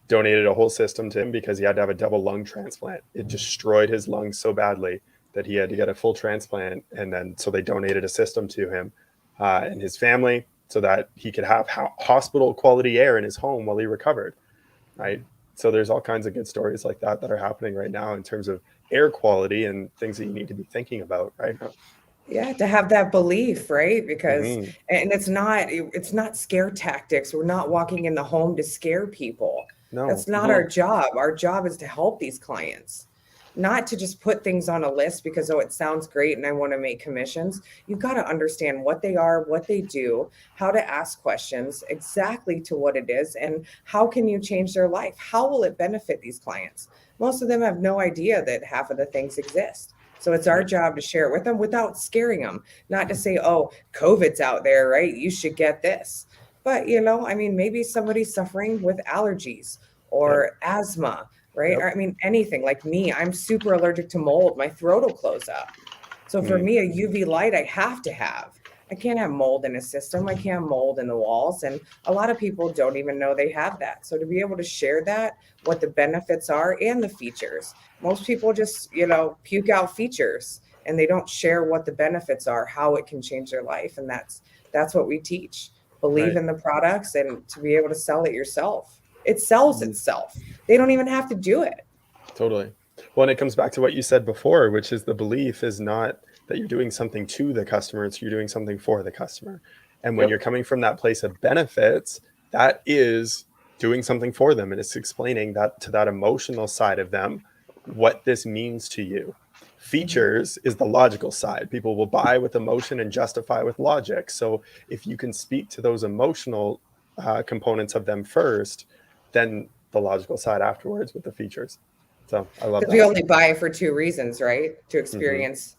donated a whole system to him because he had to have a double lung transplant. It destroyed his lungs so badly that he had to get a full transplant. And then so they donated a system to him and his family so that he could have hospital quality air in his home while he recovered. Right. So there's all kinds of good stories like that that are happening right now in terms of air quality and things that you need to be thinking about. Right. Yeah, to have that belief, right? Because and it's not scare tactics. We're not walking in the home to scare people. No, that's not our job. Our job is to help these clients, not to just put things on a list because, oh, it sounds great and I want to make commissions. You've got to understand what they are, what they do, how to ask questions exactly to what it is, and how can you change their life? How will it benefit these clients? Most of them have no idea that half of the things exist. So it's our job to share it with them without scaring them, not to say, oh, COVID's out there, right? You should get this. But, I mean, maybe somebody's suffering with allergies or asthma, right? Yep. Or, I mean, anything like me, I'm super allergic to mold. My throat will close up. So for me, a UV light, I have to have. I can't have mold in a system. I can't have mold in the walls. And a lot of people don't even know they have that. So to be able to share that, what the benefits are and the features, most people just, puke out features and they don't share what the benefits are, how it can change their life. And that's what we teach. Believe in the products and to be able to sell it yourself. It sells itself. They don't even have to do it. Totally. Well, and it comes back to what you said before, which is the belief is not that you're doing something to the customer, it's you're doing something for the customer. And when you're coming from that place of benefits, that is doing something for them. And it's explaining that to that emotional side of them, what this means to you. Features is the logical side. People will buy with emotion and justify with logic. So if you can speak to those emotional components of them first, then the logical side afterwards with the features. So I love that. Because we only buy for two reasons, right? To experience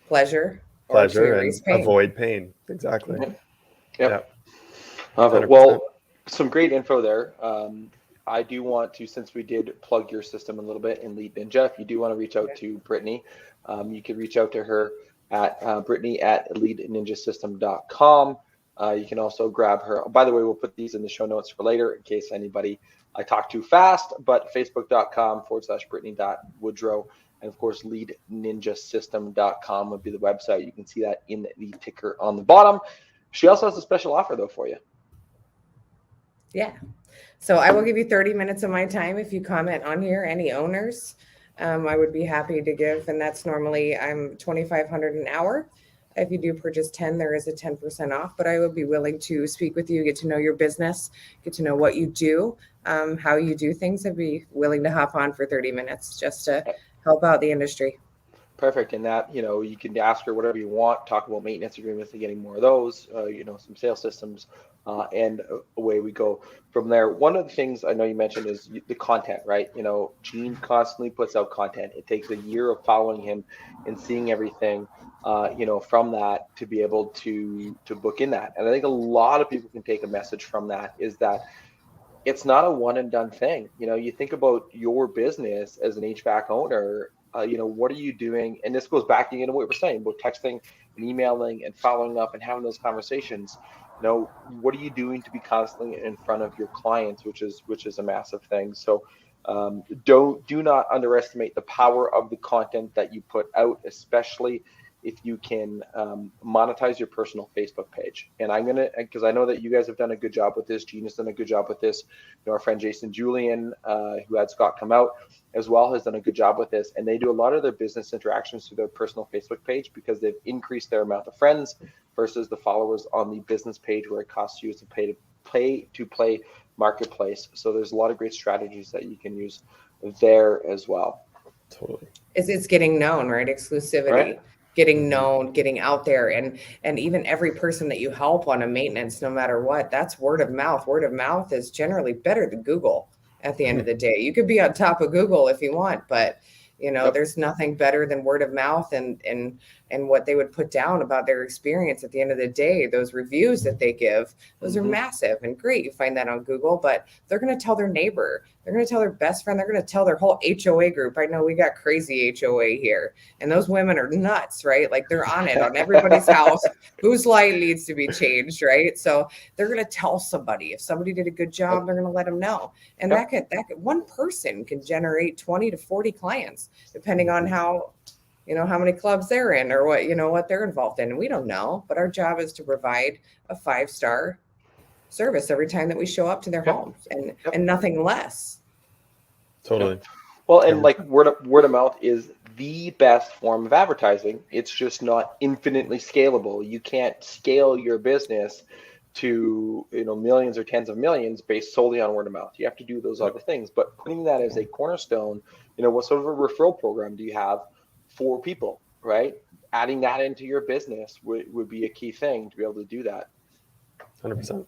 pleasure or to and erase pain. avoid pain. Exactly. Yep. Well, some great info there. I do want to, since we did plug your system a little bit in Lead Ninja, if you do want to reach out to Brittany, you can reach out to her at Brittany at leadninjasystem.com. You can also grab her. By the way, we'll put these in the show notes for later in case anybody I talk too fast, but facebook.com/Brittany.Woodrow. And of course, leadninjasystem.com would be the website. You can see that in the ticker on the bottom. She also has a special offer though for you. Yeah. So I will give you 30 minutes of my time if you comment on here, any owners. I would be happy to give, and that's normally I'm $2,500 an hour. If you do purchase 10, there is a 10% off, but I would be willing to speak with you, get to know your business, get to know what you do, how you do things. I'd be willing to hop on for 30 minutes just to help out the industry. Perfect. And that, you can ask her whatever you want, talk about maintenance agreements and getting more of those, some sales systems, and away we go from there. One of the things I know you mentioned is the content, right? Gene constantly puts out content. It takes a year of following him and seeing everything, from that to be able to book in that. And I think a lot of people can take a message from that is that it's not a one and done thing. You think about your business as an HVAC owner, what are you doing? And this goes back to what we're saying about texting and emailing and following up and having those conversations. What are you doing to be constantly in front of your clients, which is a massive thing. So do not underestimate the power of the content that you put out, especially if you can monetize your personal Facebook page. And because I know that you guys have done a good job with this. Gene has done a good job with this. Our friend Jason Julian, who had Scott come out as well, has done a good job with this. And they do a lot of their business interactions through their personal Facebook page because they've increased their amount of friends versus the followers on the business page where it costs you to play marketplace. So there's a lot of great strategies that you can use there as well. Totally. It's getting known, right? Exclusivity. Right. Getting known, getting out there, and even every person that you help on a maintenance, no matter what, that's word of mouth. Word of mouth is generally better than Google at the end of the day. You could be on top of Google if you want, but there's nothing better than word of mouth and what they would put down about their experience at the end of the day. Those reviews that they give, those are massive and great. You find that on Google, but they're going to tell their neighbor, they're going to tell their best friend, they're going to tell their whole HOA group. I know we got crazy HOA here, and those women are nuts, right? Like they're on it on everybody's house, whose light needs to be changed, right? So they're going to tell somebody. If somebody did a good job, they're going to let them know. And that could one person can generate 20 to 40 clients, depending on how many clubs they're in or what they're involved in. And we don't know, but our job is to provide a 5-star service every time that we show up to their homes and nothing less. Totally. Well, and like word of mouth is the best form of advertising. It's just not infinitely scalable. You can't scale your business to millions or tens of millions based solely on word of mouth. You have to do those other things, but putting that as a cornerstone, what sort of a referral program do you have for people, right? Adding that into your business would be a key thing to be able to do that. 100%.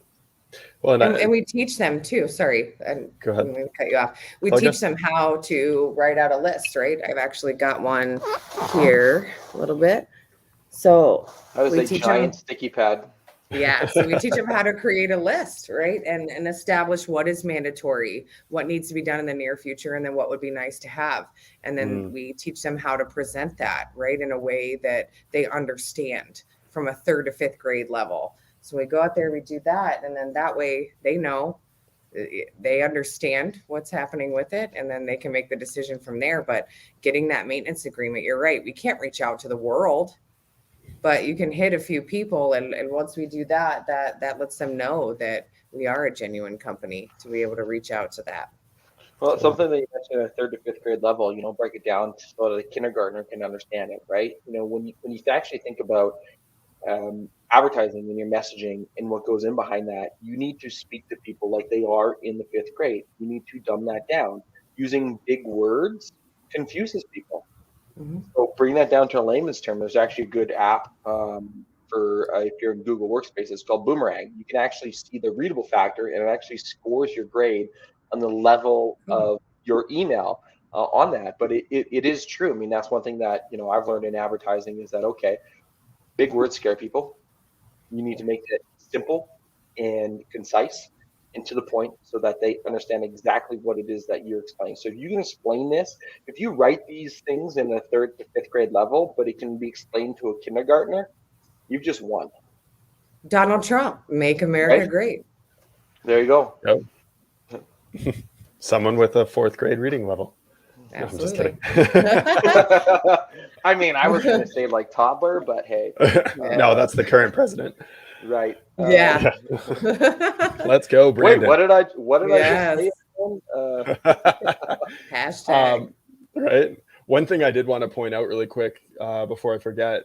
Well, and we teach them too. Sorry, go ahead. I'm going to cut you off. We teach them how to write out a list, right? I've actually got one here a little bit. So that is a giant sticky pad. Yeah, so we teach them how to create a list, right? And establish what is mandatory, what needs to be done in the near future, and then what would be nice to have. And then we teach them how to present that, right, in a way that they understand from a 3rd to 5th grade level. So we go out there, we do that, and then that way they know, they understand what's happening with it, and then they can make the decision from there. But getting that maintenance agreement, you're right, we can't reach out to the world, but you can hit a few people, and once we do that lets them know that we are a genuine company to be able to reach out to that. Well, it's something that you mentioned at a 3rd to 5th grade level, break it down so that a kindergartner can understand it, right? When you actually think about advertising and your messaging and what goes in behind that, you need to speak to people like they are in the 5th grade. You need to dumb that down. Using big words confuses people. So bring that down to a layman's term. There's actually a good app for if you're in Google Workspace. It's called Boomerang. You can actually see the readable factor, and it actually scores your grade on the level of your email on that. But it is true. I mean, that's one thing that I've learned in advertising is that, okay, big words scare people. You need to make it simple and concise and to the point so that they understand exactly what it is that you're explaining. So if you can explain this, if you write these things in the 3rd to 5th grade level, but it can be explained to a kindergartner, you've just won. Donald Trump, make America great. There you go. Yep. Someone with a 4th grade reading level. Absolutely. No, I'm just kidding. I mean, I was going to say like toddler, but hey. No, that's the current president. Right. Yeah. Let's go, Brandon. Wait, what did I just say? Hashtag. Right. One thing I did want to point out really quick before I forget,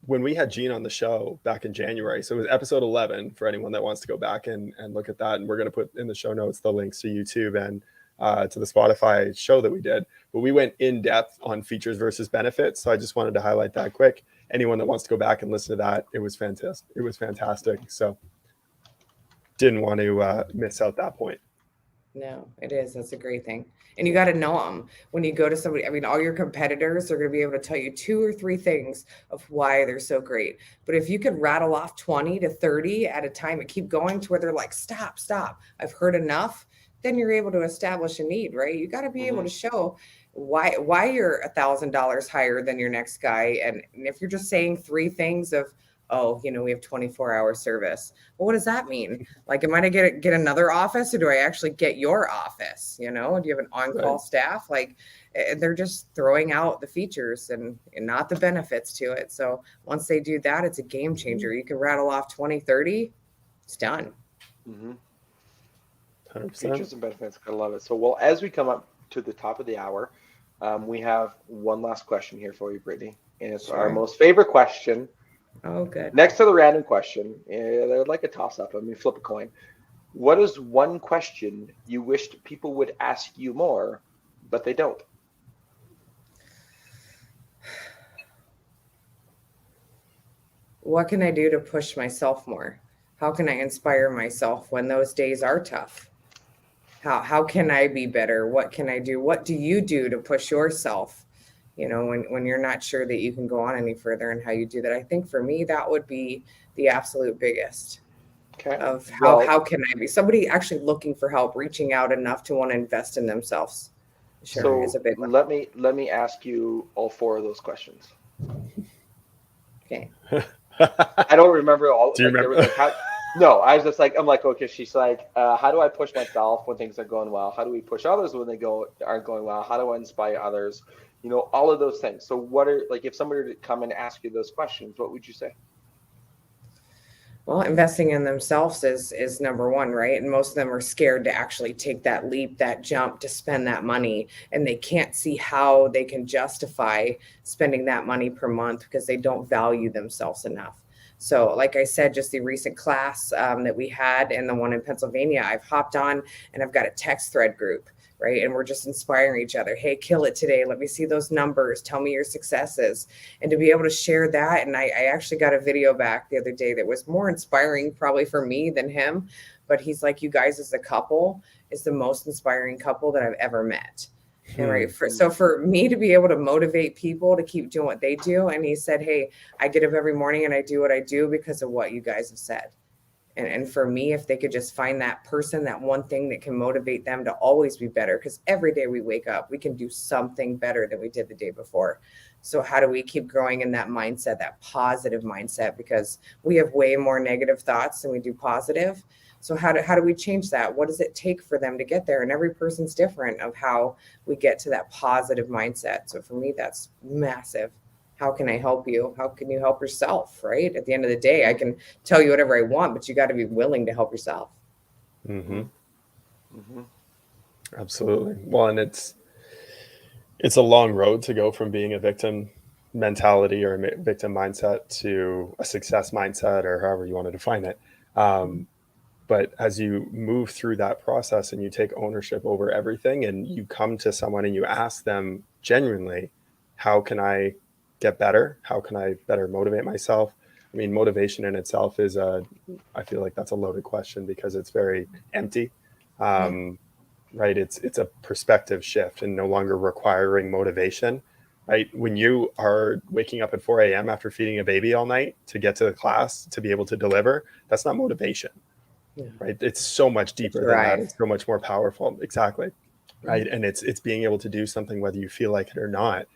when we had Gene on the show back in January, so it was episode 11 for anyone that wants to go back and look at that. And we're going to put in the show notes the links to YouTube and to the Spotify show that we did. But we went in depth on features versus benefits. So I just wanted to highlight that quick. Anyone that wants to go back and listen to that, it was fantastic. It was fantastic. So didn't want to miss out that point. No, it is. That's a great thing. And you got to know them when you go to somebody. I mean, all your competitors are going to be able to tell you 2 or 3 things of why they're so great. But if you could rattle off 20 to 30 at a time and keep going to where they're like, stop, I've heard enough, then you're able to establish a need, right? You got to be able to show why you're $1,000 higher than your next guy. And if you're just saying 3 things of, oh, we have 24-hour service. Well, what does that mean? Like, am I going to get another office, or do I actually get your office? Do you have an on-call staff? Like, they're just throwing out the features and not the benefits to it. So once they do that, it's a game changer. You can rattle off 20, 30, it's done. 100%. Features and benefits. I love it. So, well, as we come up to the top of the hour, we have one last question here for you, Brittany. And it's our most favorite question. Oh, good. Next to the random question, they're like a toss-up. I mean, flip a coin. What is one question you wished people would ask you more, but they don't? What can I do to push myself more? How can I inspire myself when those days are tough? How can I be better? What can I do? What do you do to push yourself? When you're not sure that you can go on any further, and how you do that. I think for me, that would be the absolute biggest of how can I be somebody actually looking for help, reaching out enough to want to invest in themselves. Sure, is a big one. Let me ask you all 4 of those questions. Okay. I don't remember all. Do you remember? No, I was just like, okay. She's like, how do I push myself when things are going well? How do we push others when they aren't going well? How do I inspire others? All of those things. So what are, like, if somebody were to come and ask you those questions, what would you say? Well, investing in themselves is number one, right? And most of them are scared to actually take that leap, that jump to spend that money. And they can't see how they can justify spending that money per month because they don't value themselves enough. So like I said, just the recent class that we had and the one in Pennsylvania, I've hopped on and I've got a text thread group, right? And we're just inspiring each other. Hey, kill it today. Let me see those numbers. Tell me your successes. And to be able to share that. And I actually got a video back the other day that was more inspiring probably for me than him. But he's like, you guys as a couple is the most inspiring couple that I've ever met. And right. So for me to be able to motivate people to keep doing what they do. And he said, hey, I get up every morning and I do what I do because of what you guys have said. And for me, if they could just find that person, that one thing that can motivate them to always be better, because every day we wake up, we can do something better than we did the day before. So how do we keep growing in that mindset, that positive mindset? Because we have way more negative thoughts than we do positive. So how do we change that? What does it take for them to get there? And every person's different of how we get to that positive mindset. So for me, that's massive. How can I help you? How can you help yourself? Right? At the end of the day, I can tell you whatever I want, but you got to be willing to help yourself. Mm-hmm. Mm-hmm. Absolutely. Well, and it's a long road to go from being a victim mentality or a victim mindset to a success mindset, or however you want to define it. But as you move through that process and you take ownership over everything, and you come to someone and you ask them genuinely, how can I get better? How can I better motivate myself? I mean, motivation in itself is I feel like that's a loaded question because it's very empty, right? It's a perspective shift and no longer requiring motivation, right? When you are waking up at 4 a.m. after feeding a baby all night to get to the class, to be able to deliver, that's not motivation. Yeah. Right. It's so much deeper than that. It's so much more powerful. Exactly. Right. And it's being able to do something whether you feel like it or not.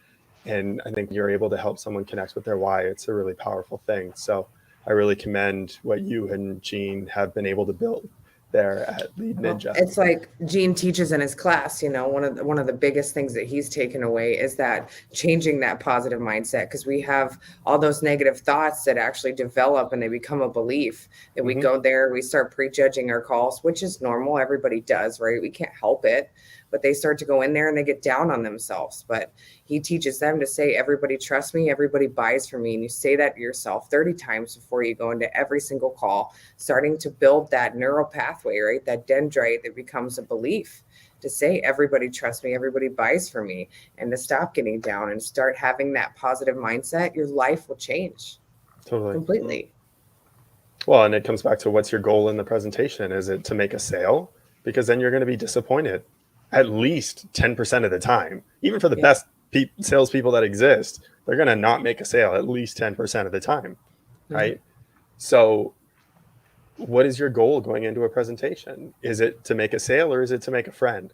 And I think you're able to help someone connect with their why. It's a really powerful thing. So I really commend what you and Gene have been able to build there at Lead Ninja. It's like Gene teaches in his class, you know, one of the biggest things that he's taken away is that changing that positive mindset, because we have all those negative thoughts that actually develop and they become a belief that we go there, we start prejudging our calls, which is normal. Everybody does, right? We can't help it. But they start to go in there and they get down on themselves. But he teaches them to say, everybody trusts me, everybody buys from me. And you say that to yourself 30 times before you go into every single call, starting to build that neural pathway, right? That dendrite that becomes a belief to say, everybody trusts me, everybody buys from me, and to stop getting down and start having that positive mindset, your life will change. Totally. Completely. Well, and it comes back to what's your goal in the presentation? Is it to make a sale? Because then you're going to be disappointed at least 10% of the time. Even for the best salespeople that exist, they're going to not make a sale at least 10% of the time, right? So what is your goal going into a presentation? Is it to make a sale or is it to make a friend?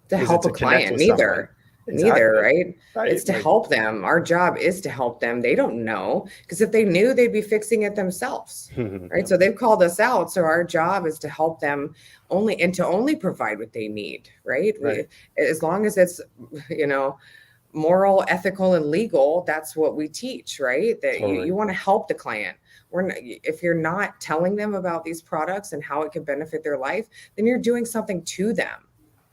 To help a client? Neither. Exactly. Neither, right? It's to help them. Our job is to help them. They don't know, because if they knew, they'd be fixing it themselves, right? So they've called us out. So our job is to help them only provide what they need, right? As long as it's, you know, moral, ethical, and legal, that's what we teach, right? That you want to help the client. If you're not telling them about these products and how it can benefit their life, then you're doing something to them.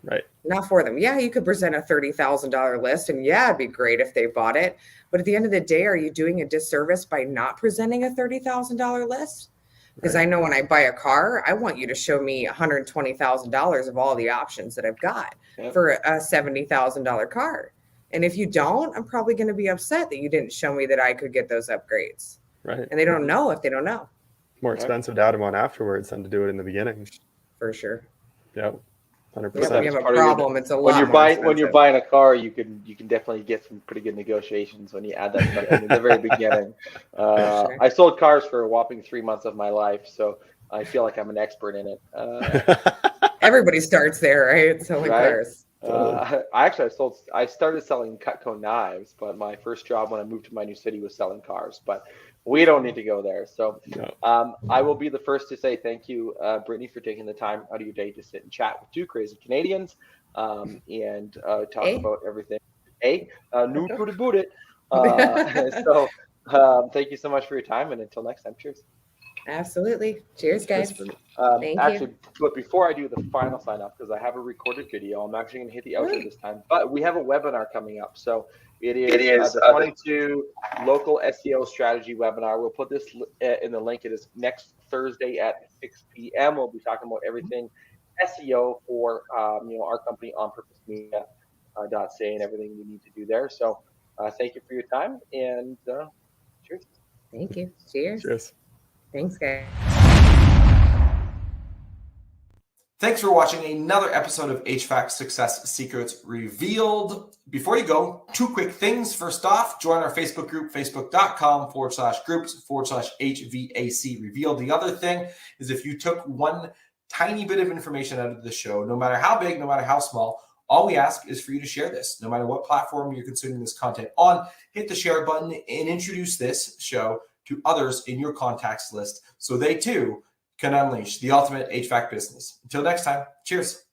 Right. Not for them. Yeah, you could present a $30,000 list and yeah, it'd be great if they bought it. But at the end of the day, are you doing a disservice by not presenting a $30,000 list? Because I know when I buy a car, I want you to show me $120,000 of all the options that I've got for a $70,000 car. And if you don't, I'm probably going to be upset that you didn't show me that I could get those upgrades. Right. And they don't know if they don't know. More expensive to add them on afterwards than to do it in the beginning. For sure. Yep. 100%. If you have a problem, it's a lot when you're buying a car, you can definitely get some pretty good negotiations when you add that stuff in the very beginning. Sure. I sold cars for a whopping 3 months of my life, so I feel like I'm an expert in it. Everybody starts there, right? Selling cars. I started selling Cutco knives, but my first job when I moved to my new city was selling cars. But we don't need to go there. So I will be the first to say thank you, Brittany, for taking the time out of your day to sit and chat with two crazy Canadians and talk about everything. New to boot it. So thank you so much for your time, and until next time, cheers. Absolutely. Cheers, guys. Thank you. But before I do the final sign up, because I have a recorded video, I'm actually going to hit the outro this time. But we have a webinar coming up. So it is the 22 local SEO strategy webinar. We'll put this in the link. It is next Thursday at 6 p.m. We'll be talking about everything SEO for our company, On Purpose Media.ca, and everything we need to do there. So thank you for your time, and cheers. Thank you. Cheers. Cheers. Thanks, guys. Thanks for watching another episode of HVAC Success Secrets Revealed. Before you go, 2 quick things. First off, join our Facebook group, facebook.com/groups/HVAC Revealed. The other thing is if you took one tiny bit of information out of the show, no matter how big, no matter how small, all we ask is for you to share this. No matter what platform you're consuming this content on, hit the share button and introduce this show to others in your contacts list so they too can unleash the ultimate HVAC business. Until next time, cheers.